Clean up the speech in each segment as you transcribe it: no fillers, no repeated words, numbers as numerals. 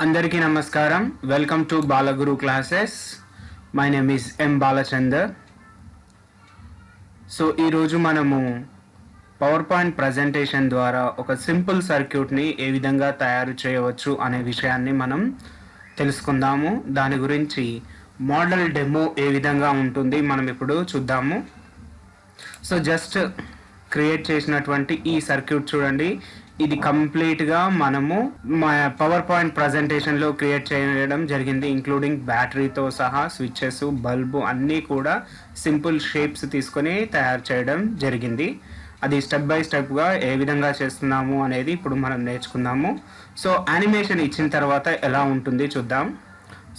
అందరికీ నమస్కారం. Welcome to Balaguru classes. My name is M Balachandar. So ఈరోజు మనము పవర్ పాయింట్ ప్రజెంటేషన్ ద్వారా ఒక సింపుల్ సర్క్యూట్ని ఏ విధంగా తయారు చేయవచ్చు అనే విషయాన్ని మనం తెలుసుకుందాము. దాని గురించి మోడల్ డెమో ఏ విధంగా ఉంటుంది మనం ఇప్పుడు చూద్దాము. సో జస్ట్ క్రియేట్ చేసినటువంటి ఈ సర్క్యూట్ చూడండి. ఇది కంప్లీట్గా మనము పవర్ పాయింట్ ప్రజెంటేషన్లో క్రియేట్ చేయడం జరిగింది, ఇంక్లూడింగ్ బ్యాటరీతో సహా స్విచ్చెస్, బల్బు అన్నీ కూడా సింపుల్ షేప్స్ తీసుకొని తయారు చేయడం జరిగింది. అది స్టెప్ బై స్టెప్గా ఏ విధంగా చేస్తున్నాము అనేది ఇప్పుడు మనం నేర్చుకుందాము. సో యానిమేషన్ ఇచ్చిన తర్వాత ఎలా ఉంటుంది చూద్దాం.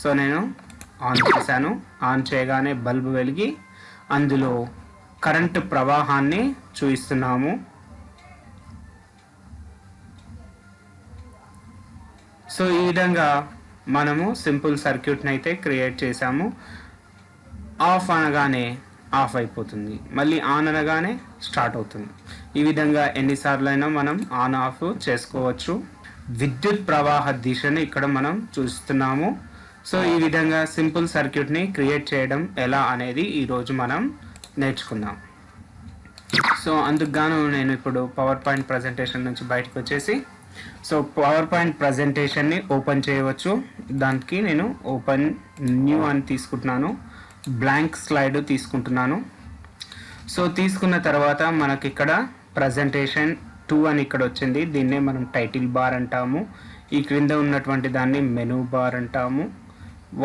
సో నేను ఆన్ చేశాను. ఆన్ చేయగానే బల్బు వెలిగి అందులో కరెంటు ప్రవాహాన్ని చూపిస్తున్నాము. సో ఈ విధంగా మనము సింపుల్ సర్క్యూట్ని అయితే క్రియేట్ చేసాము. ఆఫ్ అనగానే ఆఫ్ అయిపోతుంది, మళ్ళీ ఆన్ అనగానే స్టార్ట్ అవుతుంది. ఈ విధంగా ఎన్నిసార్లు అయినా మనం ఆన్ ఆఫ్ చేసుకోవచ్చు. విద్యుత్ ప్రవాహ దిశని ఇక్కడ మనం చూస్తున్నాము. సో ఈ విధంగా సింపుల్ సర్క్యూట్ని క్రియేట్ చేయడం ఎలా అనేది ఈరోజు మనం నేర్చుకుందాం. సో అందుకు గాను నేను ఇప్పుడు పవర్ పాయింట్ ప్రజెంటేషన్ నుంచి బయటకు వచ్చేసి సో పవర్ పాయింట్ ప్రజెంటేషన్ని ఓపెన్ చేయవచ్చు. దానికి నేను ఓపెన్ న్యూ అని తీసుకుంటున్నాను, బ్లాంక్ స్లైడ్ తీసుకుంటున్నాను. సో తీసుకున్న తర్వాత మనకి ఇక్కడ ప్రజెంటేషన్ 2 అని ఇక్కడ వచ్చింది. దీన్నే మనం టైటిల్ బార్ అంటాము. ఈ క్రింద ఉన్నటువంటి దాన్ని మెనూ బార్ అంటాము.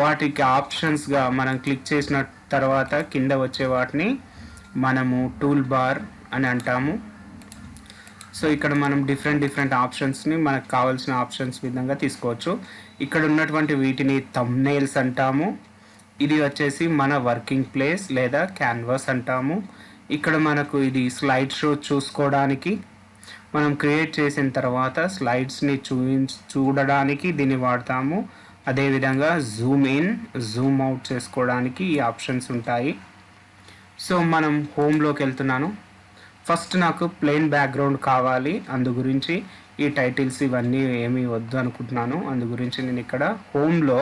వాటికి ఆప్షన్స్గా మనం క్లిక్ చేసిన తర్వాత కింద వచ్చే వాటిని మనము టూల్ బార్ అని అంటాము. సో ఇక్కడ మనం డిఫరెంట్ ఆప్షన్స్ని మనకు కావాల్సిన ఆప్షన్స్ విధంగా తీసుకోవచ్చు. ఇక్కడ ఉన్నటువంటి వీటిని థంబ్నెయిల్స్ అంటాము. ఇది వచ్చేసి మన వర్కింగ్ ప్లేస్ లేదా క్యాన్వాస్ అంటాము. ఇక్కడ మనకు ఇది స్లైడ్ షో చూసుకోవడానికి, మనం క్రియేట్ చేసిన తర్వాత స్లైడ్స్ని చూడడానికి దీన్ని వాడతాము. అదేవిధంగా జూమ్ ఇన్, జూమ్ అవుట్ చేసుకోవడానికి ఈ ఆప్షన్స్ ఉంటాయి. సో మనం హోమ్లోకి వెళ్తున్నాను. ఫస్ట్ నాకు ప్లెయిన్ బ్యాక్గ్రౌండ్ కావాలి. అందు గురించి ఈ టైటిల్స్ ఇవన్నీ ఏమీ వద్దు అనుకుంటున్నాను. అందు గురించి నేను ఇక్కడ హోమ్లో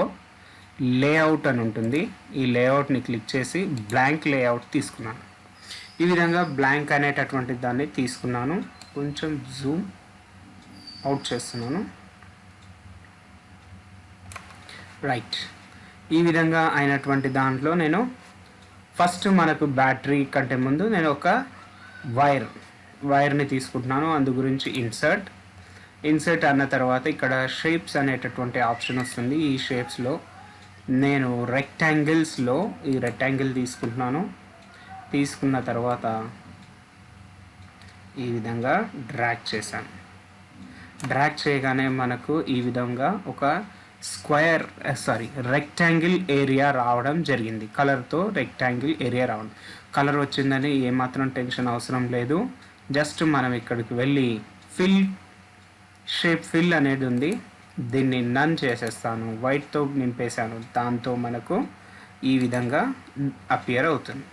లేఅవుట్ అని ఉంటుంది, ఈ లేఅవుట్ని క్లిక్ చేసి బ్లాంక్ లేఅవుట్ తీసుకున్నాను. ఈ విధంగా బ్లాంక్ అనేటటువంటి దాన్ని తీసుకున్నాను. కొంచెం జూమ్ అవుట్ చేస్తున్నాను. రైట్, ఈ విధంగా అయినటువంటి దాంట్లో నేను ఫస్ట్ మనకు బ్యాటరీ కంటే ముందు నేను ఒక వైర్ని తీసుకుంటున్నాను. అందు గురించి ఇన్సర్ట్ అన్న తర్వాత ఇక్కడ షేప్స్ అనేటటువంటి ఆప్షన్ వస్తుంది. ఈ షేప్స్లో నేను రెక్టాంగిల్స్లో ఈ రెక్టాంగిల్ తీసుకుంటున్నాను. తీసుకున్న తర్వాత ఈ విధంగా డ్రాగ్ చేశాను. డ్రాగ్ చేయగానే మనకు ఈ విధంగా ఒక రెక్టాంగిల్ ఏరియా రావడం జరిగింది. కలర్తో రెక్టాంగిల్ ఏరియా రావడం, కలర్ వచ్చిందని ఏమాత్రం టెన్షన్ అవసరం లేదు. జస్ట్ మనం ఇక్కడికి వెళ్ళి ఫిల్ అనేది ఉంది, దీన్ని నన్ చేసేస్తాను. వైట్తో నింపేశాను. దాంతో మనకు ఈ విధంగా అపియర్ అవుతుంది.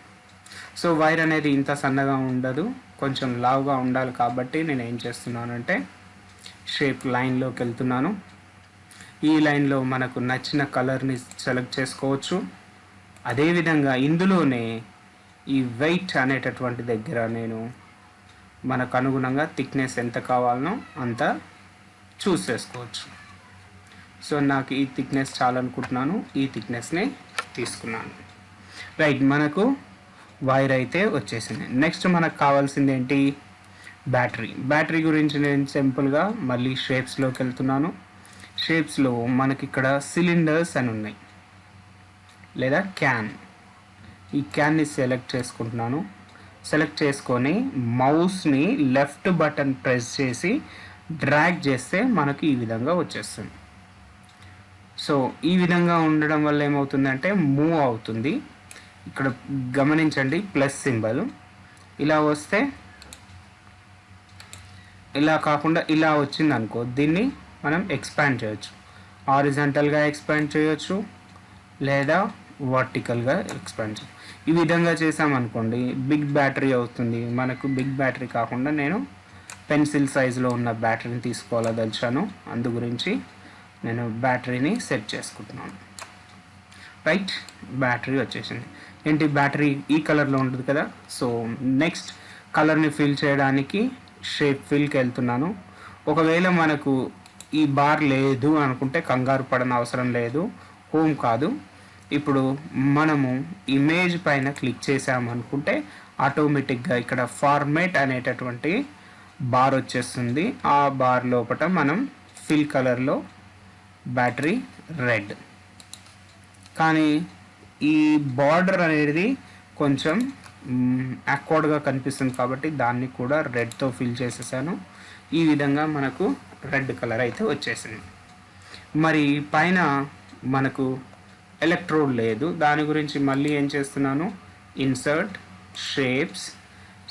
సో వైర్ అనేది ఇంత సన్నగా ఉండదు, కొంచెం లావుగా ఉండాలి. కాబట్టి నేను ఏం చేస్తున్నానంటే షేప్ లైన్లోకి వెళ్తున్నాను. ఈ లైన్లో మనకు నచ్చిన కలర్ని సెలెక్ట్ చేసుకోవచ్చు. అదేవిధంగా ఇందులోనే ఈ వెయిట్ అనేటటువంటి దగ్గర నేను మనకు అనుగుణంగా థిక్నెస్ ఎంత కావాలనో అంత చూస్ చేసుకోవచ్చు. సో నాకు ఈ థిక్నెస్ చాలనుకుంటున్నాను, ఈ థిక్నెస్ని తీసుకున్నాను. రైట్, మనకు వైర్ అయితే వచ్చేసింది. నెక్స్ట్ మనకు కావాల్సింది ఏంటి? బ్యాటరీ గురించి నేను సింపుల్గా మళ్ళీ షేప్స్లోకి వెళ్తున్నాను. షేప్స్లో మనకి ఇక్కడ సిలిండర్స్ అని ఉన్నాయి, లేదా క్యాన్. ఈ క్యాన్ని సెలెక్ట్ చేసుకుంటున్నాను. సెలెక్ట్ చేసుకొని మౌస్ని లెఫ్ట్ బటన్ ప్రెస్ చేసి డ్రాగ్ చేస్తే మనకి ఈ విధంగా వచ్చేస్తుంది. సో ఈ విధంగా ఉండడం వల్ల ఏమవుతుందంటే మూవ్ అవుతుంది. ఇక్కడ గమనించండి, ప్లస్ సింబల్ ఇలా వస్తే, ఇలా కాకుండా ఇలా వచ్చింది అనుకో, దీన్ని మనం ఎక్స్పాండ్ చేయొచ్చు. హారిజాంటల్గా ఎక్స్పాండ్ చేయొచ్చు, లేదా వర్టికల్గా ఎక్స్పాండ్ చేయొచ్చు. ఈ విధంగా చేసామనుకోండి బిగ్ బ్యాటరీ అవుతుంది. మనకు బిగ్ బ్యాటరీ కాకుండా నేను పెన్సిల్ సైజులో ఉన్న బ్యాటరీని తీసుకోవాలదలిచాను. అందు గురించి నేను బ్యాటరీని సెట్ చేసుకుంటున్నాను. రైట్, బ్యాటరీ వచ్చేసింది. ఏంటి, బ్యాటరీ ఈ కలర్లో ఉంటుంది కదా. సో నెక్స్ట్ కలర్ని ఫిల్ చేయడానికి షేప్ ఫిల్కి వెళ్తున్నాను. ఒకవేళ మనకు ఈ బార్ లేదు అనుకుంటే కంగారు పడని అవసరం లేదు, హోమ్ కాదు. ఇప్పుడు మనము ఇమేజ్ పైన క్లిక్ చేసామనుకుంటే ఆటోమేటిక్గా ఇక్కడ ఫార్మేట్ అనేటటువంటి బార్ వచ్చేస్తుంది. ఆ బార్ లోపల మనం ఫిల్ కలర్లో బ్యాటరీ రెడ్, కానీ ఈ బార్డర్ అనేది కొంచెం యాక్వర్డ్గా కనిపిస్తుంది కాబట్టి దాన్ని కూడా రెడ్తో ఫిల్ చేసేసాను. ఈ విధంగా మనకు రెడ్ కలర్ అయితే వచ్చేసింది. మరి పైన మనకు ఎలక్ట్రోడ్ లేదు, దాని గురించి మళ్ళీ ఏం చేస్తున్నాను, ఇన్సర్ట్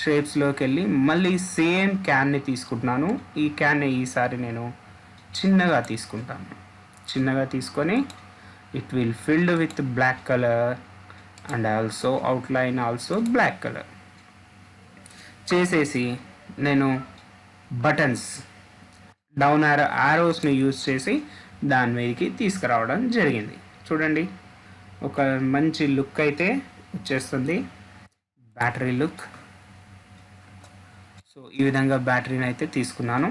షేప్స్లోకి వెళ్ళి మళ్ళీ సేమ్ క్యాన్ని తీసుకుంటున్నాను. ఈ క్యాన్ని ఈసారి నేను చిన్నగా తీసుకుంటాను. చిన్నగా తీసుకొని it will filled with black colour and also outline also black colour చేసేసి నేను బటన్స్ డౌన్ యారోస్ని యూజ్ చేసి దాని మీదకి తీసుకురావడం జరిగింది. చూడండి, ఒక మంచి లుక్ అయితే వచ్చేస్తుంది, బ్యాటరీ లుక్. సో ఈ విధంగా బ్యాటరీని అయితే తీసుకున్నాను.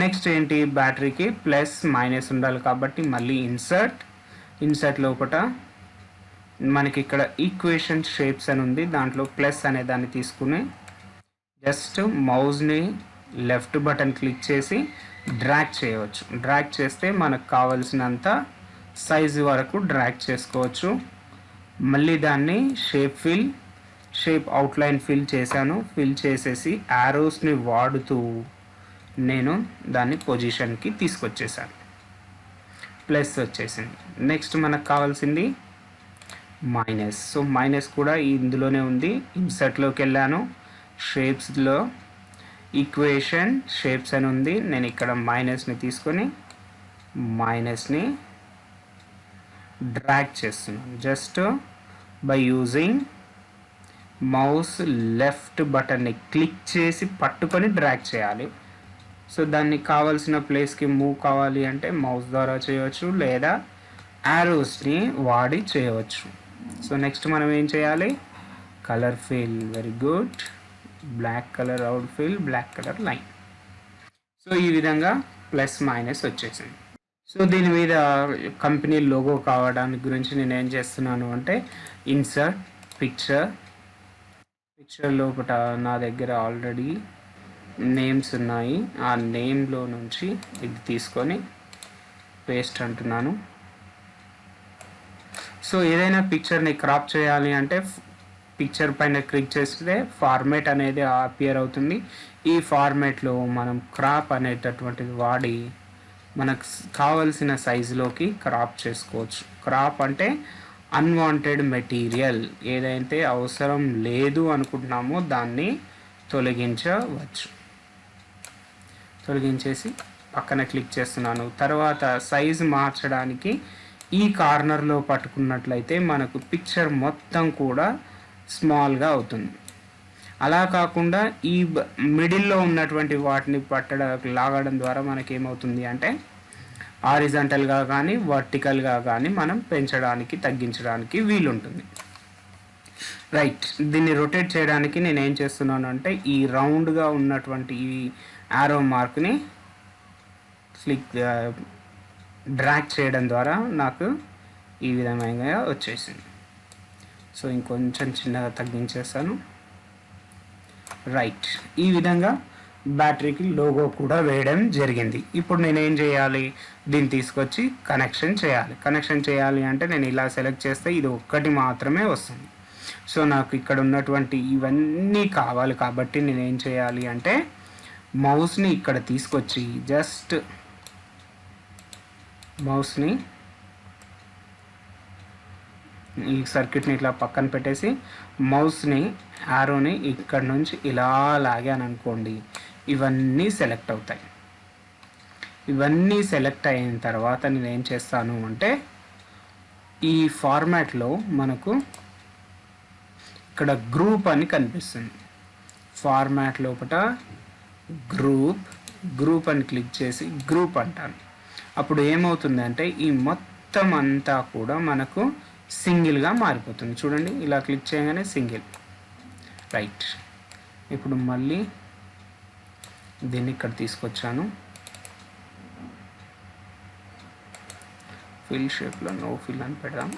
నెక్స్ట్ ఏంటి, బ్యాటరీకి ప్లస్ మైనస్ ఉండాలి కాబట్టి మళ్ళీ ఇన్సర్ట్ లోపల మనకి ఇక్కడ ఈక్వేషన్ షేప్స్ అని ఉంది, దాంట్లో ప్లస్ అనే దాన్ని తీసుకుని జస్ట్ మౌస్ని లెఫ్ట్ బటన్ క్లిక్ చేసి డ్రాగ్ చేయవచ్చు. డ్రాగ్ చేస్తే మనకు కావలసినంత సైజు వరకు డ్రాగ్ చేసుకోవచ్చు. మళ్ళీ దాన్ని షేప్ అవుట్లైన్ ఫిల్ చేశాను. ఫిల్ చేసేసి యారోస్ని వాడుతూ నేను దాన్ని పొజిషన్కి తీసుకొచ్చేసాను. ప్లస్ వచ్చేసింది. నెక్స్ట్ మనకు కావాల్సింది మైనస్. సో మైనస్ కూడా ఇందులోనే ఉంది. ఇన్సర్ట్లోకి వెళ్ళాను, షేప్స్లో ఈక్వేషన్ షేప్స్ అని ఉంది. నేను ఇక్కడ మైనస్ని తీసుకొని మైనస్ని డ్రాగ్ చేస్తున్నాను. Just by using mouse left బటన్ని క్లిక్ చేసి పట్టుకొని డ్రాగ్ చేయాలి. సో దాన్ని కావాల్సిన ప్లేస్కి మూవ్ కావాలి అంటే మౌస్ ద్వారా చేయవచ్చు, లేదా యారోస్ని వాడి చేయవచ్చు. సో నెక్స్ట్ మనం ఏం చేయాలి, colour fill, very good, black colour out fill, black colour line. So ఈ విధంగా ప్లస్ మైనస్ వచ్చేసింది. సో దీని మీద కంపెనీ లోగో కావడానికి గురించి నేను ఏం చేస్తున్నాను అంటే ఇన్సర్ట్ పిక్చర్ లోపల నా దగ్గర ఆల్రెడీ నేమ్స్ ఉన్నాయి. ఆ నేమ్లో నుంచి ఇది తీసుకొని పేస్ట్ అంటున్నాను. సో ఏదైనా పిక్చర్ని క్రాప్ చేయాలి అంటే పిక్చర్ పైన క్లిక్ చేస్తే ఫార్మేట్ అనేది అపియర్ అవుతుంది. ఈ ఫార్మేట్లో మనం క్రాప్ అనేటటువంటిది వాడి మనకు కావలసిన సైజులోకి క్రాప్ చేసుకోవచ్చు. క్రాప్ అంటే అన్వాంటెడ్ మెటీరియల్, ఏదైతే అవసరం లేదు అనుకుంటున్నామో దాన్ని తొలగించవచ్చు. తొలగించేసి పక్కన క్లిక్ చేస్తున్నాను. తర్వాత సైజు మార్చడానికి ఈ కార్నర్లో పట్టుకున్నట్లయితే మనకు పిక్చర్ మొత్తం కూడా స్మాల్గా అవుతుంది. అలా కాకుండా ఈ మిడిల్లో ఉన్నటువంటి వాటిని లాగడం ద్వారా మనకి ఏమవుతుంది అంటే హారిజాంటల్గా కానీ వర్టికల్గా కానీ మనం పెంచడానికి తగ్గించడానికి వీలుంటుంది. రైట్, దీన్ని రొటేట్ చేయడానికి నేను ఏం చేస్తున్నాను అంటే ఈ రౌండ్గా ఉన్నటువంటి ఈ యారో మార్క్ని డ్రాగ్ చేయడం ద్వారా నాకు ఈ విధంగా వచ్చేసింది. సో ఇంకొంచెం చిన్నగా తగ్గించేస్తాను. రైట్, ఈ విధంగా బ్యాటరీకి లోగో కూడా వేయడం జరిగింది. ఇప్పుడు నేను ఏం చేయాలి, దీన్ని తీసుకొచ్చి కనెక్షన్ చేయాలి అంటే నేను ఇలా సెలెక్ట్ చేస్తే ఇది ఒక్కటి మాత్రమే వస్తుంది. సో నాకు ఇక్కడ ఉన్నటువంటి ఇవన్నీ కావాలి కాబట్టి నేను ఏం చేయాలి అంటే మౌస్ని ఇక్కడ తీసుకొచ్చి జస్ట్ మౌస్ని ఈ సర్క్యూట్ని ఇట్లా పక్కన పెట్టేసి మౌస్ని యారోని ఇక్కడ నుంచి ఇలా లాగాను అనుకోండి, ఇవన్నీ సెలెక్ట్ అవుతాయి. ఇవన్నీ సెలెక్ట్ అయిన తర్వాత నేను ఏం చేస్తాను అంటే ఈ ఫార్మాట్లో మనకు ఇక్కడ గ్రూప్ అని కనిపిస్తుంది. ఫార్మాట్ లోపల గ్రూప్ అని క్లిక్ చేసి గ్రూప్ అంటాను. అప్పుడు ఏమవుతుందంటే ఈ మొత్తం అంతా కూడా మనకు సింగిల్గా మారిపోతుంది. చూడండి, ఇలా క్లిక్ చేయగానే సింగిల్. రైట్. ఇప్పుడు మళ్ళీ దీన్ని ఇక్కడ తీసుకొచ్చాను. ఫిల్ షేప్లో నో ఫిల్ అని పెడదాం.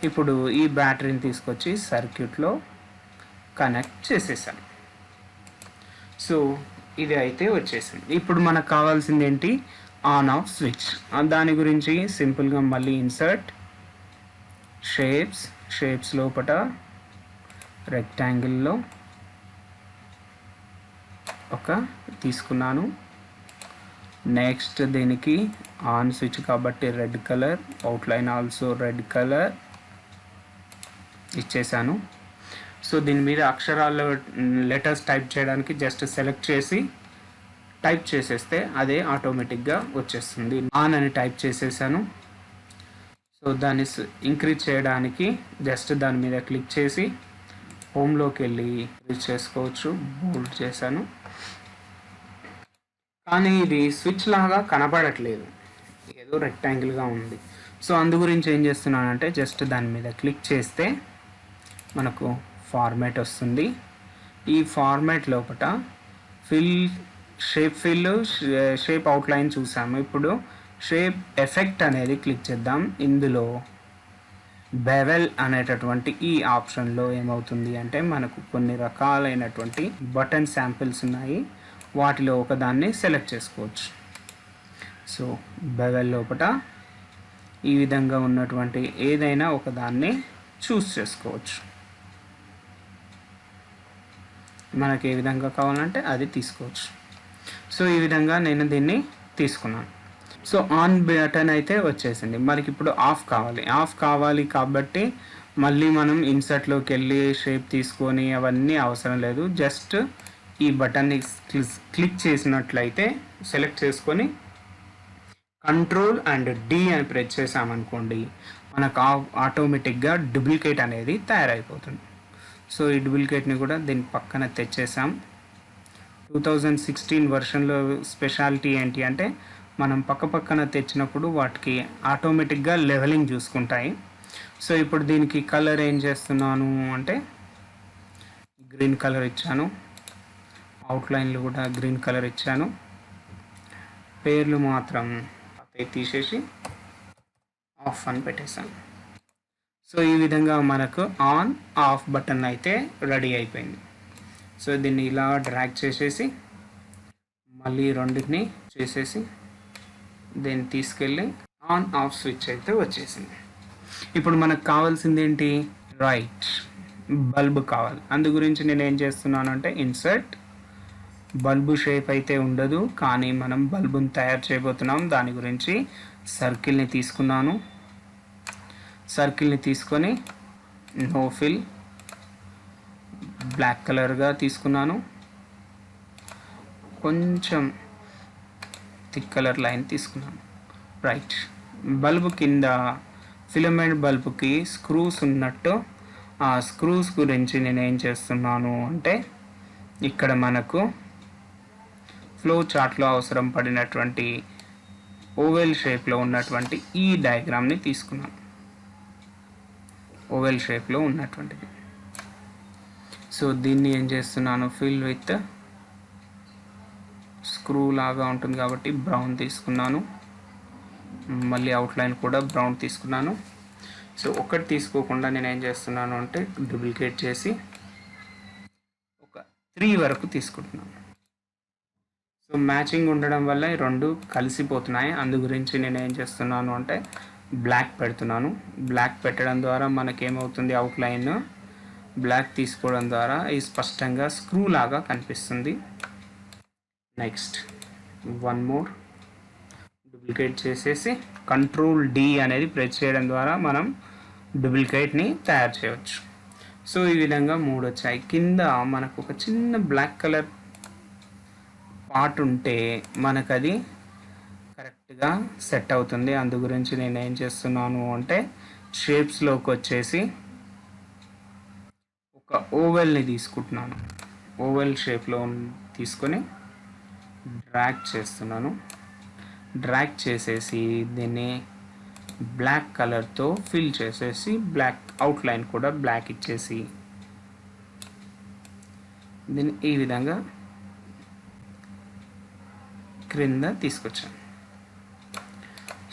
ఇప్పుడు ఈ బ్యాటరీని తీసుకొచ్చి సర్క్యూట్లో కనెక్ట్ చేసేసాను. సో ఇది అయితే వచ్చేసింది. ఇప్పుడు మనకు కావాల్సింది ఏంటి? On off switch. దాని గురించి సింపుల్గా మళ్ళీ ఇన్సర్ట్, షేప్స్ లోపల రెక్టాంగిల్లో ఒక తీసుకున్నాను. నెక్స్ట్ దీనికి ఆన్ స్విచ్ కాబట్టి red colour, outline also red colour ఇచ్చేసాను. సో దీని మీద అక్షరాలు లెటర్స్ టైప్ చేయడానికి జస్ట్ సెలెక్ట్ చేసి టైప్ చేసేస్తే అదే ఆటోమేటిక్గా వచ్చేస్తుంది. ఆన్ అని టైప్ చేసేసాను. సో దాన్ని ఇంక్రీజ్ చేయడానికి జస్ట్ దాని మీద క్లిక్ చేసి హోమ్లోకి వెళ్ళి ఇంక్రీజ్ చేసుకోవచ్చు. బోల్డ్ చేశాను. కానీ ఇది స్విచ్ లాగా కనపడట్లేదు, ఏదో రెక్టాంగిల్గా ఉంది. సో అందు గురించి ఏం చేస్తున్నానంటే జస్ట్ దాని మీద క్లిక్ చేస్తే మనకు ఫార్మాట్ వస్తుంది. ఈ ఫార్మాట్ లోపల షేప్ అవుట్లైన్ చూసాము. ఇప్పుడు షేప్ ఎఫెక్ట్ అనేది క్లిక్ చేద్దాం. ఇందులో బెవెల్ అనేటటువంటి ఈ ఆప్షన్లో ఏమవుతుంది అంటే మనకు కొన్ని రకాలైనటువంటి బటన్ శాంపిల్స్ ఉన్నాయి. వాటిలో ఒకదాన్ని సెలెక్ట్ చేసుకోవచ్చు. సో బెవెల్ లోపల ఈ విధంగా ఉన్నటువంటి ఏదైనా ఒకదాన్ని చూస్ చేసుకోవచ్చు. మనకి ఏ విధంగా కావాలంటే అది తీసుకోవచ్చు. సో ఈ విధంగా నేను దీన్ని తీసుకున్నాను. సో ఆన్ బటన్ అయితే వచ్చేసింది. మనకి ఇప్పుడు ఆఫ్ కావాలి కాబట్టి మళ్ళీ మనం ఇన్సర్ట్లోకి వెళ్ళి షేప్ తీసుకొని అవన్నీ అవసరం లేదు. జస్ట్ ఈ బటన్ని క్లిక్ చేసినట్లయితే సెలెక్ట్ చేసుకొని కంట్రోల్ అండ్ డి అని ప్రెస్ చేసామనుకోండి, మనకు ఆటోమేటిక్గా డూప్లికేట్ అనేది తయారైపోతుంది. సో ఈ డూప్లికేట్ని కూడా దీని పక్కన తెచ్చేసాం. 2016 వర్షన్లో స్పెషాలిటీ ఏంటి అంటే మనం పక్కన తెచ్చినప్పుడు వాటికి ఆటోమేటిక్గా లెవెలింగ్ చూసుకుంటాయి. సో ఇప్పుడు దీనికి కలర్ ఏం చేస్తున్నాను అంటే గ్రీన్ కలర్ ఇచ్చాను. అవుట్లైన్లు కూడా గ్రీన్ కలర్ ఇచ్చాను. పేర్లు మాత్రం తీసేసి ఆఫ్ అని పెట్టేశాను. సో ఈ విధంగా మనకు ఆన్ ఆఫ్ బటన్ అయితే రెడీ అయిపోయింది. సో దీన్ని ఇలా డ్రాగ్ చేసేసి మళ్ళీ రెండింటిని చేసేసి దీన్ని తీసుకెళ్ళి ఆన్ ఆఫ్ స్విచ్ అయితే వచ్చేసింది. ఇప్పుడు మనకు కావాల్సింది ఏంటి? రైట్, బల్బ్ కావాలి. అందు గురించి నేను ఏం చేస్తున్నాను అంటే ఇన్సర్ట్, బల్బు షేప్ అయితే ఉండదు కానీ మనం బల్బుని తయారు చేయబోతున్నాం. దాని గురించి సర్కిల్ని తీసుకున్నాను. సర్కిల్ని తీసుకొని నో ఫిల్ బ్లాక్ కలర్గా తీసుకున్నాను. కొంచెం థిక్ కలర్ లైన్ తీసుకున్నాను. రైట్. బల్బు కింద ఫిలమెంట్ బల్బుకి స్క్రూస్ ఉన్నట్టు ఆ స్క్రూస్ గురించి నేను ఏం చేస్తున్నాను అంటే ఇక్కడ మనకు ఫ్లో చార్ట్లో అవసరం పడినటువంటి ఓవెల్ షేప్లో ఉన్నటువంటి ఈ డయాగ్రామ్ని తీసుకున్నాను. ఓవెల్ షేప్లో ఉన్నటువంటిది. సో దీన్ని ఏం చేస్తున్నాను, ఫిల్ విత్ స్క్రూ లాగా ఉంటుంది కాబట్టి బ్రౌన్ తీసుకున్నాను. మళ్ళీ అవుట్లైన్ కూడా బ్రౌన్ తీసుకున్నాను. సో ఒకటి తీసుకోకుండా నేను ఏం చేస్తున్నాను అంటే డూప్లికేట్ చేసి ఒక 3 వరకు తీసుకుంటున్నాను. సో మ్యాచింగ్ ఉండడం వల్ల ఈ రెండు కలిసిపోతున్నాయి. అందు గురించి నేను ఏం చేస్తున్నాను అంటే బ్లాక్ పెడుతున్నాను. బ్లాక్ పెట్టడం ద్వారా మనకేమవుతుంది, అవుట్లైన్ బ్లాక్ తీసుకోవడం ద్వారా ఇది స్పష్టంగా స్క్రూ లాగా కనిపిస్తుంది. నెక్స్ట్ వన్ మోర్ డూప్లికేట్ చేసేసి కంట్రోల్ డి అనేది ప్రెస్ చేయడం ద్వారా మనం డూప్లికేట్ని తయారు చేయవచ్చు. సో ఈ విధంగా 3 వచ్చాయి. కింద మనకు ఒక చిన్న బ్లాక్ కలర్ పార్ట్ ఉంటే మనకు అది కరెక్ట్గా సెట్ అవుతుంది. అందు గురించి నేను ఏం చేస్తున్నాను అంటే షేప్స్లోకి వచ్చేసి ఒక ఓవెల్ని తీసుకుంటున్నాను. ఓవెల్ షేప్లో తీసుకొని డ్రాగ్ చేస్తున్నాను. డ్రాగ్ చేసేసి దీన్ని బ్లాక్ కలర్తో ఫిల్ చేసేసి బ్లాక్ అవుట్లైన్ కూడా బ్లాక్ ఇచ్చేసి దీన్ని ఈ విధంగా క్రింద తీసుకొచ్చాను.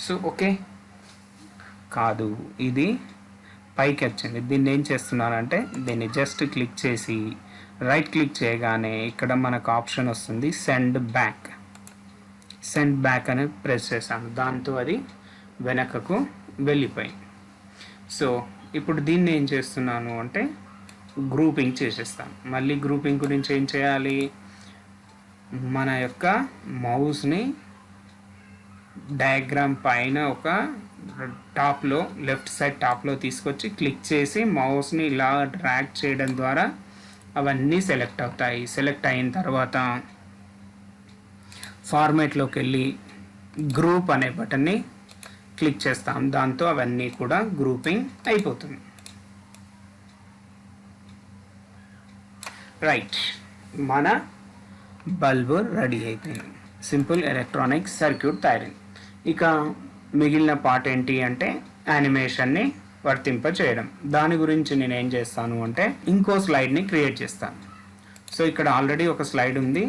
సో ఓకే కాదు, ఇది పైకి వచ్చింది. దీన్ని ఏం చేస్తున్నానంటే దీన్ని జస్ట్ క్లిక్ చేసి రైట్ క్లిక్ చేయగానే ఇక్కడ మనకు ఆప్షన్ వస్తుంది సెండ్ బ్యాక్ అని ప్రెస్ చేశాను. దాంతో అది వెనకకు వెళ్ళిపోయింది. సో ఇప్పుడు దీన్ని ఏం చేస్తున్నాను అంటే గ్రూపింగ్ చేసేస్తాను. మళ్ళీ గ్రూపింగ్ గురించి ఏం చేయాలి, మన యొక్క మౌస్ని డయాగ్రామ్ పైన ఒక టాప్లో లెఫ్ట్ సైడ్ టాప్లో తీసుకొచ్చి క్లిక్ చేసి మౌస్ని ఇలా డ్రాగ్ చేయడం ద్వారా అవన్నీ సెలెక్ట్ అవుతాయి. సెలెక్ట్ అయిన తర్వాత ఫార్మేట్లోకి వెళ్ళి గ్రూప్ అనే బటన్ని క్లిక్ చేస్తాం. దాంతో అవన్నీ కూడా గ్రూపింగ్ అయిపోతుంది. రైట్, మన బల్బు రెడీ అయిపోయింది. సింపుల్ ఎలక్ట్రానిక్ సర్క్యూట్ తయారైంది. ఇక మిగిలిన పార్ట్ ఏంటి అంటే యానిమేషన్ని వర్తింపచేయడం. దాని గురించి నేను ఏం చేస్తాను అంటే ఇంకో స్లైడ్ని క్రియేట్ చేస్తాను. సో ఇక్కడ ఆల్రెడీ ఒక స్లైడ్ ఉంది,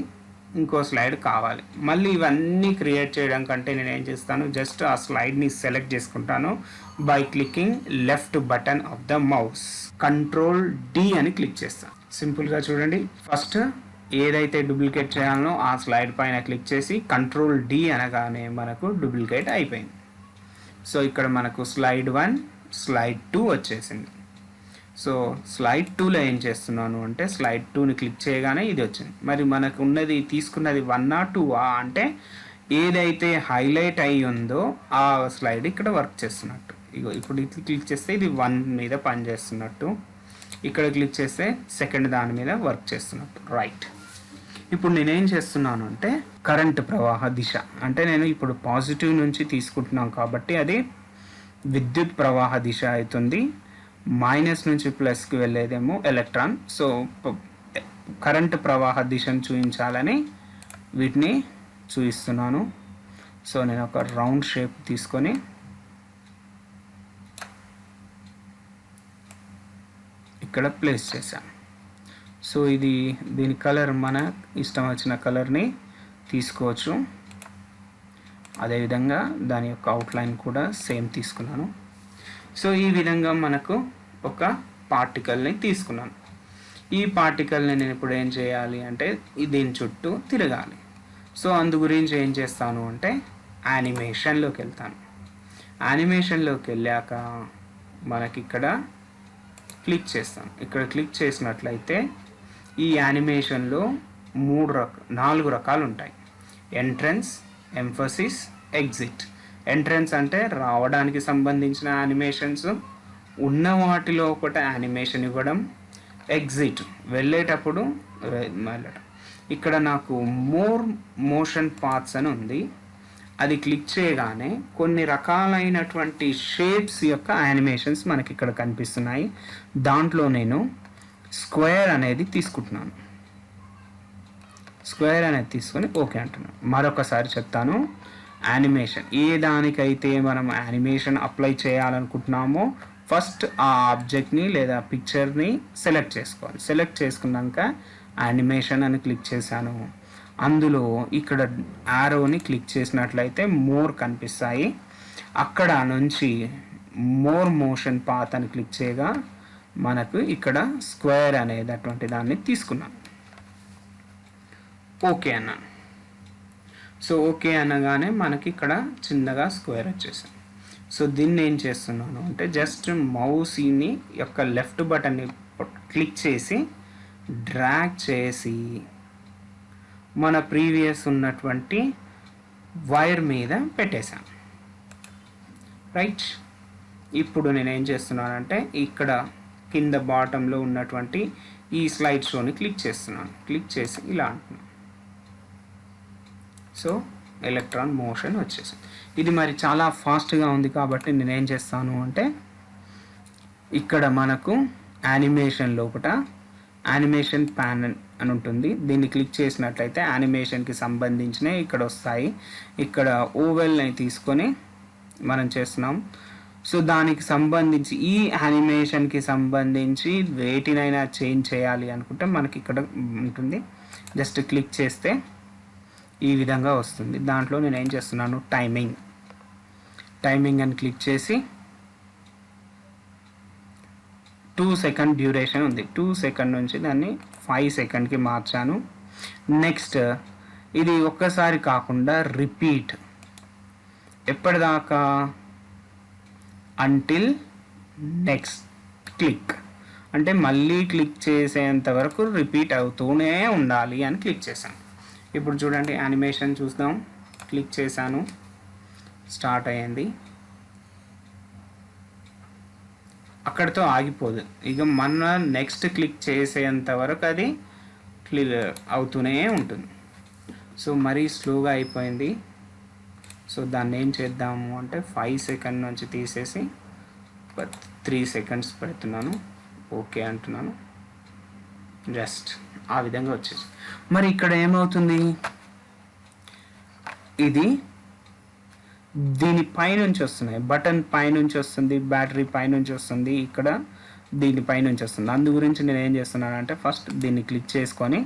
ఇంకో స్లైడ్ కావాలి. మళ్ళీ ఇవన్నీ క్రియేట్ చేయడం కంటే నేను ఏం చేస్తాను, జస్ట్ ఆ స్లైడ్ని సెలెక్ట్ చేసుకుంటాను by clicking left button of the mouse. Control D అని క్లిక్ చేస్తాను. సింపుల్గా చూడండి, ఫస్ట్ ఏదైతే డూప్లికేట్ చేయాలనో ఆ స్లైడ్ పైన క్లిక్ చేసి కంట్రోల్ డి అనగానే మనకు డూప్లికేట్ అయిపోయింది. సో ఇక్కడ మనకు స్లైడ్ 1 స్లైడ్ 2 వచ్చేసింది. సో స్లైడ్ 2లో ఏం చేస్తున్నాను అంటే స్లైడ్ 2ని క్లిక్ చేయగానే ఇది వచ్చింది. మరి మనకు ఉన్నది తీసుకున్నది 1 2 అంటే ఏదైతే హైలైట్ అయి ఉందో ఆ స్లైడ్ ఇక్కడ వర్క్ చేస్తున్నట్టు. ఇగో ఇప్పుడు ఇది క్లిక్ చేస్తే ఇది 1 మీద పనిచేస్తున్నట్టు, ఇక్కడ క్లిక్ చేస్తే సెకండ్ దాని మీద వర్క్ చేస్తున్నట్టు. రైట్, ఇప్పుడు నేనేం చేస్తున్నాను అంటే కరెంట్ ప్రవాహ దిశ అంటే నేను ఇప్పుడు పాజిటివ్ నుంచి తీసుకుంటున్నాను కాబట్టి అది విద్యుత్ ప్రవాహ దిశ అవుతుంది. మైనస్ నుంచి ప్లస్కి వెళ్ళేదేమో ఎలక్ట్రాన్. సో కరెంట్ ప్రవాహ దిశను చూపించాలని వీటిని చూపిస్తున్నాను. సో నేను ఒక రౌండ్ షేప్ తీసుకొని ఇక్కడ ప్లేస్ చేశాను. సో ఇది దీని కలర్ మన ఇష్టం వచ్చిన కలర్ని తీసుకోవచ్చు. అదేవిధంగా దాని యొక్క అవుట్లైన్ కూడా సేమ్ తీసుకున్నాను. సో ఈ విధంగా మనకు ఒక పార్టికల్ని తీసుకున్నాను. ఈ పార్టికల్ని నేను ఇప్పుడు ఏం చేయాలి అంటే దీని చుట్టూ తిరగాలి. సో అందు గురించి ఏం చేస్తాను అంటే యానిమేషన్లోకి వెళ్తాను. యానిమేషన్లోకి వెళ్ళాక మనకి ఇక్కడ క్లిక్ చేస్తాను. ఇక్కడ క్లిక్ చేసినట్లయితే ఈ యానిమేషన్లో 4 రకాలు ఉంటాయి. Entrance, emphasis, exit. ఎంట్రన్స్ అంటే రావడానికి సంబంధించిన యానిమేషన్స్, ఉన్న వాటిలో ఒకటి యానిమేషన్ ఇవ్వడం. ఎగ్జిట్ వెళ్ళేటప్పుడు వెళ్ళడం. ఇక్కడ నాకు మోర్ మోషన్ పాత్స్ అని ఉంది. అది క్లిక్ చేయగానే కొన్ని రకాలైనటువంటి షేప్స్ యొక్క యానిమేషన్స్ మనకి ఇక్కడ కనిపిస్తున్నాయి. దాంట్లో నేను స్క్వేర్ అనేది తీసుకుంటున్నాను. స్క్వేర్ అనేది తీసుకొని ఓకే అంటున్నాను. మరొకసారి చెప్తాను, యానిమేషన్ ఏ దానికైతే మనం యానిమేషన్ అప్లై చేయాలనుకుంటున్నామో ఫస్ట్ ఆ ఆబ్జెక్ట్ని లేదా పిక్చర్ని సెలెక్ట్ చేసుకోవాలి. సెలెక్ట్ చేసుకున్నాక యానిమేషన్ అని క్లిక్ చేశాను. అందులో ఇక్కడ యారోని క్లిక్ చేసినట్లయితే మోర్ కనిపిస్తాయి. అక్కడ నుంచి మోర్ మోషన్ పాత్ అని క్లిక్ చేయగా మనకు ఇక్కడ స్క్వేర్ అనేటటువంటి దాన్ని తీసుకున్నాను. ఓకే అన్నాను. సో ఓకే అనగానే మనకి ఇక్కడ చిన్నగా స్క్వేర్ వచ్చేసింది. సో దీన్ని ఏం చేస్తున్నాను అంటే జస్ట్ మౌస్ని యొక్క లెఫ్ట్ బటన్ని క్లిక్ చేసి డ్రాగ్ చేసి మన ప్రీవియస్ ఉన్నటువంటి వైర్ మీద పెట్టేశాను. రైట్, ఇప్పుడు నేను ఏం చేస్తున్నానంటే ఇక్కడ కింద బాటంలో ఉన్నటువంటి ఈ స్లైడ్ షోని క్లిక్ చేస్తున్నాను. క్లిక్ చేసి ఇలా అంటున్నాను. సో ఎలక్ట్రాన్ మోషన్ వచ్చేసింది. ఇది మరి చాలా ఫాస్ట్గా ఉంది కాబట్టి నేనేం చేస్తాను అంటే ఇక్కడ మనకు యానిమేషన్ లోపల యానిమేషన్ ప్యానల్ అని ఉంటుంది. దీన్ని క్లిక్ చేసినట్లయితే యానిమేషన్కి సంబంధించినవి ఇక్కడ వస్తాయి. ఇక్కడ ఓవెల్ని తీసుకొని మనం చేస్తున్నాం. సో దానికి సంబంధించి ఈ యానిమేషన్కి సంబంధించి వేటినైనా చేంజ్ చేయాలి అనుకుంటే మనకి ఇక్కడ ఉంటుంది. జస్ట్ క్లిక్ చేస్తే ఈ విధంగా వస్తుంది. దాంట్లో నేను ఏం చేస్తున్నాను, టైమింగ్ అని క్లిక్ చేసి 2 సెకండ్ డ్యూరేషన్ ఉంది. 2 సెకండ్ నుంచి దాన్ని 5 సెకండ్కి మార్చాను. నెక్స్ట్ ఇది ఒక్కసారి కాకుండా రిపీట్ ఎప్పటిదాకా, అంటిల్ నెక్స్ట్ క్లిక్, అంటే మళ్ళీ క్లిక్ చేసేంత వరకు రిపీట్ అవుతూనే ఉండాలి అని క్లిక్ చేశాను. ఇప్పుడు చూడండి యానిమేషన్ చూద్దాం. క్లిక్ చేశాను, స్టార్ట్ అయ్యింది. అక్కడితో ఆగిపోదు, ఇక మన నెక్స్ట్ క్లిక్ చేసేంత వరకు అది క్లియర్ అవుతూనే ఉంటుంది. సో మరీ స్లోగా అయిపోయింది. సో దాన్ని ఏం చేద్దాము అంటే 5 సెకండ్ నుంచి తీసేసి 3 సెకండ్స్ పెడుతున్నాను, ఓకే అంటున్నాను. జస్ట్ ఆ విధంగా వచ్చేసి మరి ఇక్కడ ఏమవుతుంది, ఇది దీని పైనుంచి వస్తున్నాయి, బటన్ పైనుంచి వస్తుంది, బ్యాటరీ పైనుంచి వస్తుంది, ఇక్కడ దీని పైనుంచి వస్తుంది. అందు గురించి నేను ఏం చేస్తున్నానంటే ఫస్ట్ దీన్ని క్లిక్ చేసుకొని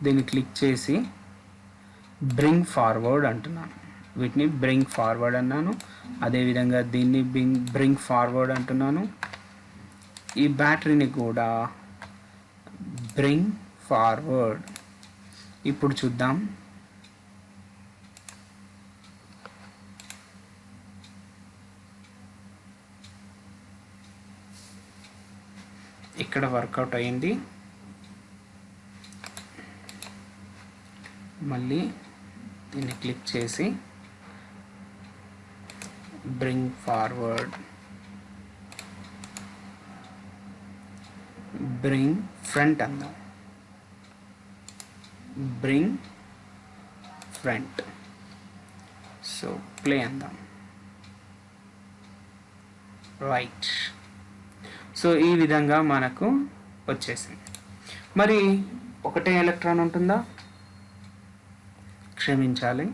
దీన్ని క్లిక్ చేసి బ్రింగ్ ఫార్వర్డ్ అంటున్నాను. వీటిని బ్రింగ్ ఫార్వర్డ్ అన్నాను. అదేవిధంగా దీన్ని బ్రింగ్ ఫార్వర్డ్ అంటున్నాను. ఈ బ్యాటరీని కూడా బ్రింగ్ ఫార్వర్డ్. ఇప్పుడు చూద్దాం. ఇక్కడ వర్కౌట్ అయింది. మళ్ళీ దీన్ని క్లిక్ చేసి బ్రింగ్ ఫార్వర్డ్, బ్రింగ్ ఫ్రంట్ అందాం, బ్రింగ్ ఫ్రంట్. సో ప్లే అందాం, రైట్. సో ఈ విధంగా మనకు వచ్చేసింది. మరి ఒకటే ఎలక్ట్రాన్ ఉంటుందా, క్షమించాలి,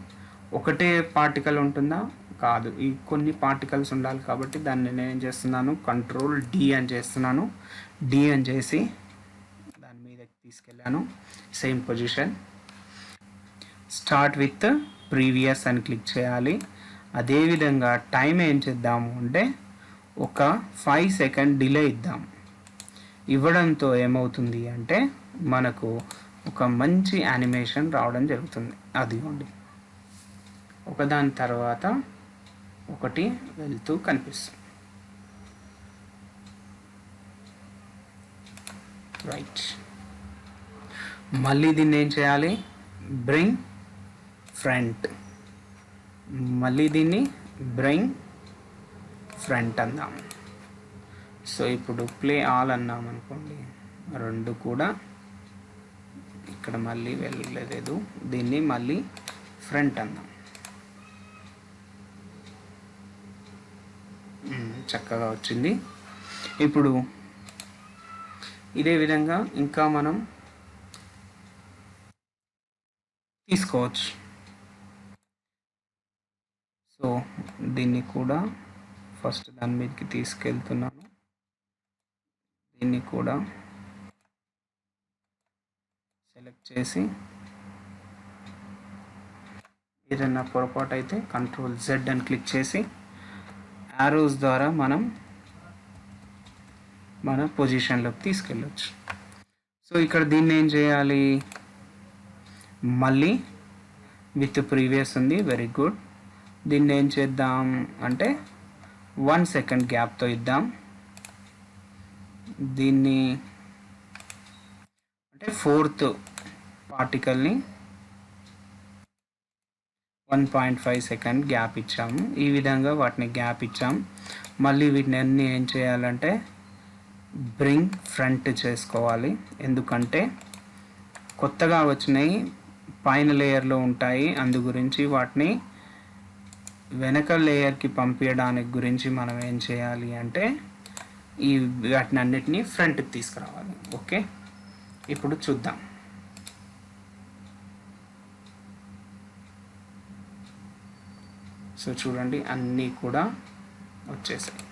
ఒకటే పార్టికల్ ఉంటుందా, కాదు. ఈ కొన్ని పార్టికల్స్ ఉండాలి కాబట్టి దాన్ని నేను ఏం చేస్తున్నాను, కంట్రోల్ డి అని చేస్తున్నాను. డి అని చేసి దాని మీదకి తీసుకెళ్ళాను. Same position, start with previous అని క్లిక్ చేయాలి. అదేవిధంగా టైం ఏం చేద్దాము అంటే ఒక 5 సెకండ్ డిలే ఇద్దాం. ఇవ్వడంతో ఏమవుతుంది అంటే మనకు ఒక మంచి యానిమేషన్ రావడం జరుగుతుంది. అదిగోండి, ఒకదాని తర్వాత ఒకటి వెళ్తూ కనిపిస్తుంది. రైట్. మళ్ళీ దీన్ని ఏం చేయాలి, బ్రింగ్ ఫ్రంట్, మళ్ళీ దీన్ని బ్రింగ్ ఫ్రంట్ అందాం. సో ఇప్పుడు ప్లే ఆల్ అన్నాం అనుకోండి, రెండు కూడా ఇక్కడ మళ్ళీ వెళ్ళలేదు. దీన్ని మళ్ళీ ఫ్రంట్ అందాం. చక్కగా వచ్చింది. ఇప్పుడు ఇదే విధంగా ఇంకా మనం తీసుకోవచ్చు. సో దీన్ని కూడా ఫస్ట్ దాని మీదకి తీసుకెళ్తున్నాను. దీన్ని కూడా సెలెక్ట్ చేసి ఏదైనా పొరపాటు అయితే కంట్రోల్ జెడ్ అని క్లిక్ చేసి యారోస్ ద్వారా మనం మన పొజిషన్లోకి తీసుకెళ్ళచ్చు. సో ఇక్కడ దీన్ని ఏం చేయాలి, మళ్ళీ విత్ ప్రీవియస్ ఉంది, వెరీ గుడ్. దీన్ని ఏం చేద్దాం అంటే 1 సెకండ్ గ్యాప్తో ఇద్దాం. దీన్ని అంటే 4th పార్టికల్ని 1.5 సెకండ్ గ్యాప్ ఇచ్చాము. ఈ విధంగా వాటిని గ్యాప్ ఇచ్చాము. మళ్ళీ వీటిని అన్నీ ఏం చేయాలంటే బ్రింగ్ ఫ్రంట్ చేసుకోవాలి. ఎందుకంటే కొత్తగా వచ్చినాయి, పైన లేయర్లో ఉంటాయి. అందు గురించి వాటిని వెనక లేయర్కి పంపించడానికి గురించి మనం ఏం చేయాలి అంటే ఈ వాటిని అన్నిటినీ ఫ్రంట్కి తీసుకురావాలి. ఓకే, ఇప్పుడు చూద్దాం. సో చూడండి అన్నీ కూడా వచ్చేసాయి.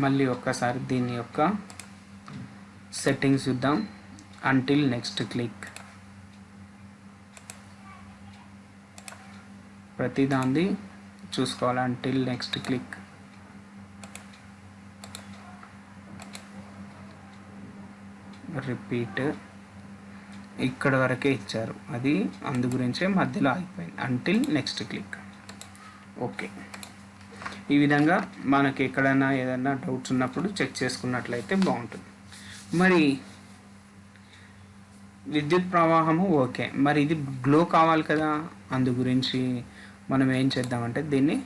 మళ్ళీ ఒక్కసారి దీని యొక్క సెట్టింగ్స్ చూద్దాం. అంటిల్ నెక్స్ట్ క్లిక్, ప్రతిదాన్ని చూసుకోవాలి. అంటిల్ నెక్స్ట్ క్లిక్, రిపీట్, ఇక్కడ వరకే ఇచ్చారు, అది అందు గురించే మధ్యలో ఆగిపోయింది. Until next click. ఓకే, ఈ విధంగా మనకి ఎక్కడైనా ఏదైనా డౌట్స్ ఉన్నప్పుడు చెక్ చేసుకున్నట్లయితే బాగుంటుంది. మరి విద్యుత్ ప్రవాహము ఓకే, మరి ఇది గ్లో కావాలి కదా, అందు గురించి మనం ఏం చేద్దామంటే దీన్ని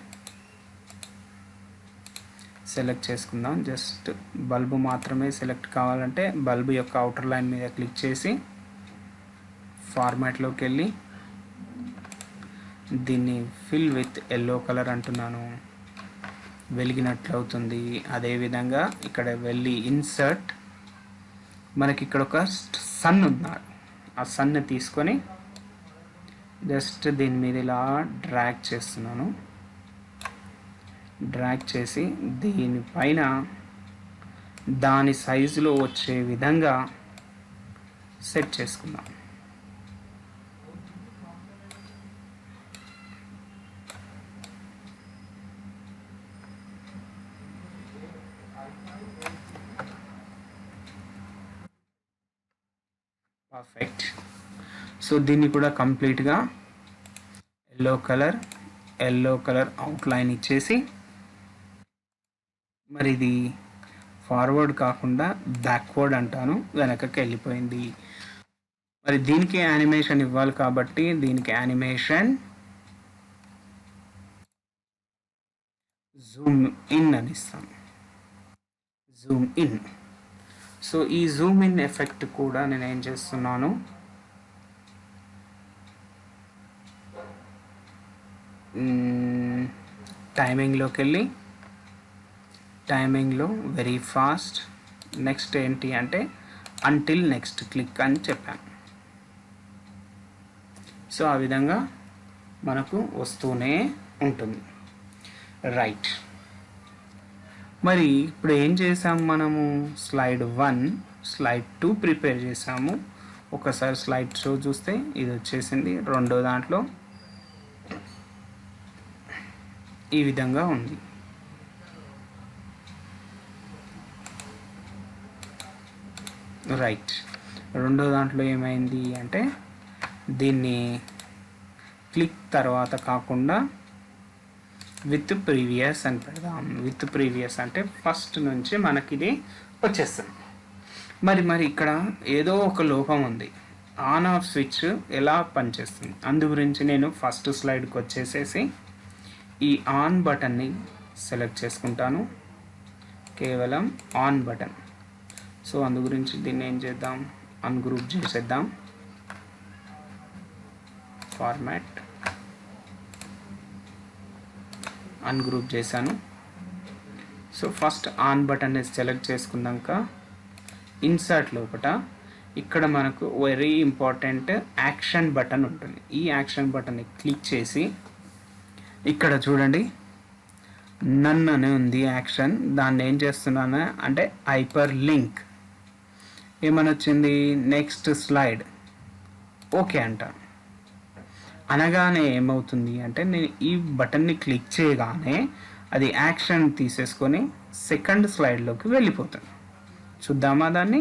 సెలెక్ట్ చేసుకుందాం. జస్ట్ బల్బు మాత్రమే సెలెక్ట్ కావాలంటే బల్బు యొక్క అవుటర్ లైన్ మీద క్లిక్ చేసి ఫార్మాట్లోకి వెళ్ళి దీన్ని ఫిల్ విత్ ఎల్లో కలర్ అంటున్నాను, వెలిగినట్లు అవుతుంది. అదేవిధంగా ఇక్కడ వెళ్ళి ఇన్సర్ట్, మనకి ఇక్కడ ఒక సన్ ఉన్నాడు, ఆ సన్ని తీసుకొని జస్ట్ దీని మీద ఇలా డ్రాగ్ చేస్తున్నాను. డ్రాగ్ చేసి దీనిపైన దాని సైజులో వచ్చే విధంగా సెట్ చేసుకుందాం. పర్ఫెక్ట్. సో దీన్ని కూడా కంప్లీట్గా ఎల్లో కలర్ అవుట్లైన్ ఇచ్చేసి, మరి ఇది ఫార్వర్డ్ కాకుండా బ్యాక్వర్డ్ అంటాను, వెనకకి వెళ్ళిపోయింది. మరి దీనికి యానిమేషన్ ఇవ్వాలి కాబట్టి దీనికి యానిమేషన్ జూమ్ ఇన్ అని ఇస్తాం. Zoom in. సో ఈ జూమ్ ఇన్ ఎఫెక్ట్ కూడా నేను ఏం చేస్తున్నాను, టైమింగ్లోకి వెళ్ళి టైమింగ్లో వెరీ ఫాస్ట్, నెక్స్ట్ ఏంటి అంటే అంటిల్ నెక్స్ట్ క్లిక్ అని చెప్పాను. సో ఆ విధంగా మనకు వస్తూనే ఉంటుంది. రైట్, మరి ఇప్పుడు ఏం చేసాము మనము, స్లైడ్ 1 స్లైడ్ 2 ప్రిపేర్ చేసాము. ఒకసారి స్లైడ్ షో చూస్తే ఇది వచ్చేసింది. రెండో దాంట్లో ఈ విధంగా ఉంది. రైట్, రెండో దాంట్లో ఏమైంది అంటే దీన్ని క్లిక్ తర్వాత కాకుండా విత్ ప్రీవియస్ అని పెడదాం. విత్ ప్రీవియస్ అంటే ఫస్ట్ నుంచి మనకి ఇది వచ్చేస్తుంది. మరి ఇక్కడ ఏదో ఒక లోపం ఉంది. ఆన్ ఆఫ్ స్విచ్ ఎలా పనిచేస్తుంది అందు గురించి నేను ఫస్ట్ స్లైడ్కి వచ్చేసేసి ఈ ఆన్ బటన్ని సెలెక్ట్ చేసుకుంటాను, కేవలం ఆన్ బటన్. సో అందు గురించి దీన్ని ఏం చేద్దాం, అన్గ్రూప్ చేసేద్దాం. ఫార్మాట్ అన్గ్రూప్ చేశాను. సో ఫస్ట్ ఆన్ బటన్ని సెలెక్ట్ చేసుకున్నాక ఇన్సర్ట్ లోపల ఇక్కడ మనకు వెరీ ఇంపార్టెంట్ యాక్షన్ బటన్ ఉంటుంది. ఈ యాక్షన్ బటన్ని క్లిక్ చేసి ఇక్కడ చూడండి నన్ అని ఉంది యాక్షన్, దాన్ని ఏం చేస్తున్నాను అంటే హైపర్ లింక్ ఏమని వచ్చింది, నెక్స్ట్ స్లైడ్ ఓకే అంట. అనగానే ఏమవుతుంది అంటే నేను ఈ బటన్ని క్లిక్ చేయగానే అది యాక్షన్ తీసేసుకొని సెకండ్ స్లైడ్లోకి వెళ్ళిపోతుంది. చూద్దామా దాన్ని.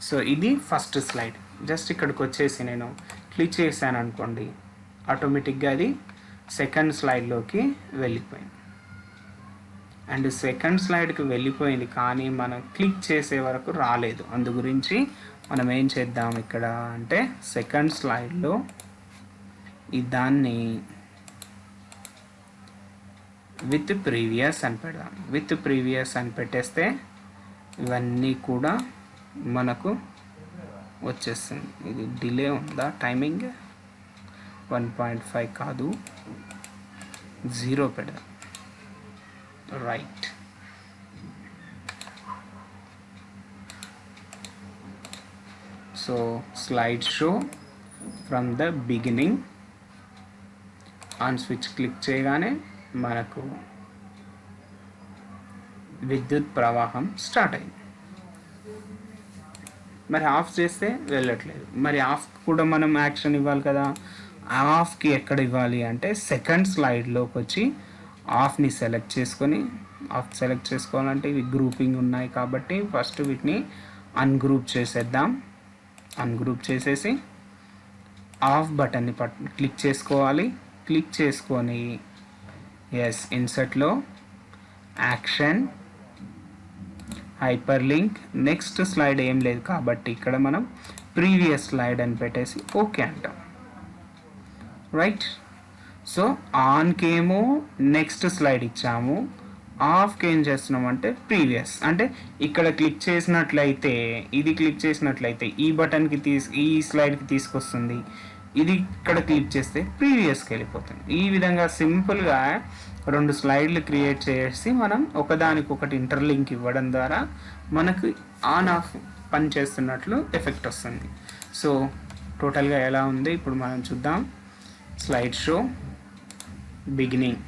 సో ఇది ఫస్ట్ స్లైడ్. జస్ట్ ఇక్కడికి వచ్చేసి నేను క్లిక్ చేశాను అనుకోండి, ఆటోమేటిక్గా అది సెకండ్ స్లైడ్లోకి వెళ్ళిపోయింది. అండ్ సెకండ్ స్లైడ్కి వెళ్ళిపోయింది కానీ మనం క్లిక్ చేసే వరకు రాలేదు. అందు గురించి మనం ఏం చేద్దాం ఇక్కడ అంటే సెకండ్ స్లైడ్లో ఈ దాన్ని విత్ ప్రీవియస్ అని పెడదాం. విత్ ప్రీవియస్ అని పెట్టేస్తే ఇవన్నీ కూడా మనకు వచ్చేస్తుంది. ఇది డిలే ఉందా, టైమింగ్ 1.5 కాదు 0 పెడదాం. right. So slideshow from the beginning on switch click చేయగానే మనకు విద్యుత్ ప్రవాహం స్టార్ట్ అయింది. మరి ఆఫ్ చేస్తే వెళ్ళట్లేదు. మరి ఆఫ్ కూడా మనం యాక్షన్ ఇవ్వాలి కదా. ఆఫ్కి ఎక్కడ ఇవ్వాలి అంటే సెకండ్ స్లైడ్లోకి వచ్చి ఆఫ్ని సెలెక్ట్ చేసుకొని, ఆఫ్ సెలెక్ట్ చేసుకోవాలంటే ఇవి గ్రూపింగ్ ఉన్నాయి కాబట్టి ఫస్ట్ వీటిని అన్గ్రూప్ చేసేద్దాం. అన్గ్రూప్ చేసేసి ఆఫ్ బటన్ని క్లిక్ చేసుకోవాలి. క్లిక్ చేసుకొని ఎస్ ఇన్సర్ట్లో action hyper link next slide ఏం లేదు కాబట్టి ఇక్కడ మనం ప్రీవియస్ స్లైడ్ అని పెట్టేసి ఓకే అంటాం, రైట్. సో ఆన్కేమో నెక్స్ట్ స్లైడ్ ఇచ్చాము, ఆఫ్కి ఏం చేస్తున్నాం అంటే ప్రీవియస్. అంటే ఇక్కడ క్లిక్ చేసినట్లయితే, ఇది క్లిక్ చేసినట్లయితే ఈ బటన్కి ఈ స్లైడ్కి తీసుకొస్తుంది, ఇది ఇక్కడ క్లిక్ చేస్తే ప్రీవియస్కి వెళ్ళిపోతుంది. ఈ విధంగా సింపుల్గా 2 స్లైడ్లు క్రియేట్ చేసి మనం ఒకదానికొకటి ఇంటర్లింక్ ఇవ్వడం ద్వారా మనకు ఆన్ ఆఫ్ పని చేస్తున్నట్లు ఎఫెక్ట్ వస్తుంది. సో టోటల్గా ఎలా ఉంది ఇప్పుడు మనం చూద్దాం. Slide show beginning.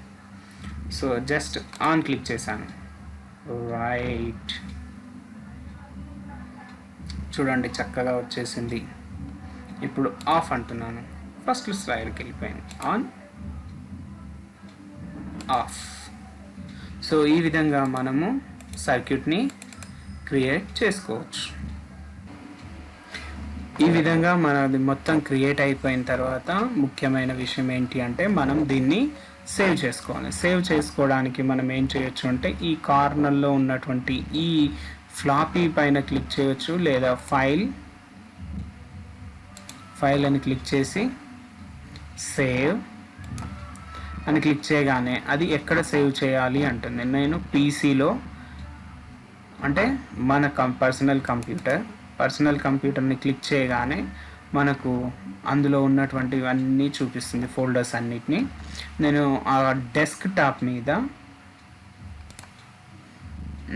So just on click చేశాను, రైట్. చూడండి చక్కగా వచ్చేసింది. ఇప్పుడు ఆఫ్ అంటున్నాను, ఫస్ట్ స్లైడ్కి వెళ్ళిపోయింది, ఆన్ ఆఫ్. సో ఈ విధంగా మనము సర్క్యూట్ని క్రియేట్ చేసుకోవచ్చు. ఈ విధంగా మనది మొత్తం క్రియేట్ అయిపోయిన తర్వాత ముఖ్యమైన విషయం ఏంటి అంటే మనం దీన్ని సేవ్ చేసుకోవాలి. సేవ్ చేసుకోవడానికి మనం ఏం చేయొచ్చు అంటే ఈ కార్నర్లో ఉన్నటువంటి ఈ ఫ్లాపీ పైన క్లిక్ చేయొచ్చు, లేదా ఫైల్ అని క్లిక్ చేసి సేవ్ అని క్లిక్ చేయగానే అది ఎక్కడ సేవ్ చేయాలి అంటుంది. నేను పీసీలో అంటే మన పర్సనల్ కంప్యూటర్ని క్లిక్ చేయగానే మనకు అందులో ఉన్నటువంటివన్నీ చూపిస్తుంది, ఫోల్డర్స్ అన్నిటినీ. నేను ఆ డెస్క్ టాప్ మీద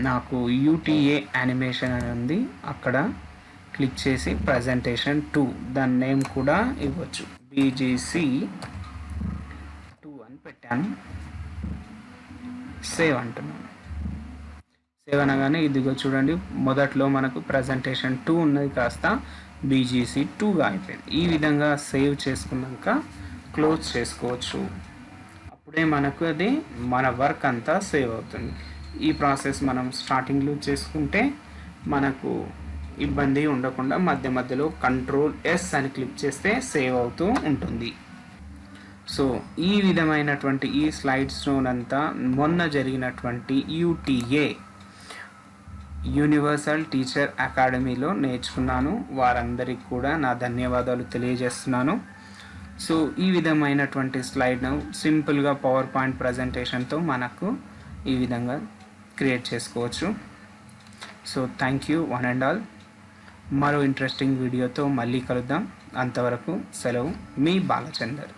నాకు యూటీఏ యానిమేషన్ అని ఉంది, అక్కడ క్లిక్ చేసి ప్రజెంటేషన్ 2 దాని నేమ్ కూడా ఇవ్వచ్చు, BGC2 అని పెట్టాను. సేవ్ అంటున్నాను. సేవ్ అనగానే ఇదిగో చూడండి, మొదట్లో మనకు ప్రజెంటేషన్ 2 ఉన్నది కాస్త BGC2గా అయిపోయింది. ఈ విధంగా సేవ్ చేసుకున్నాక క్లోజ్ చేసుకోవచ్చు. అప్పుడే మనకు అది మన వర్క్ అంతా సేవ్ అవుతుంది. ఈ ప్రాసెస్ మనం స్టార్టింగ్లో చేసుకుంటే మనకు ఇబ్బంది ఉండకుండా మధ్య మధ్యలో Ctrl+S అని క్లిక్ చేస్తే సేవ్ అవుతూ ఉంటుంది. సో ఈ విధమైనటువంటి ఈ స్లైడ్ షోనంతా మొన్న జరిగినటువంటి UTA యూనివర్సల్ టీచర్ అకాడమీలో నేర్చుకున్నాను. వారందరికీ కూడా నా ధన్యవాదాలు తెలియజేస్తున్నాను. సో ఈ విధమైనటువంటి స్లైడ్ను సింపుల్గా పవర్ పాయింట్ ప్రజెంటేషన్తో మనకు ఈ విధంగా క్రియేట్ చేసుకోవచ్చు. So thank you one and all. మరో ఇంట్రెస్టింగ్ వీడియోతో మళ్ళీ కలుద్దాం. అంతవరకు సెలవు, మీ బాలచందర్.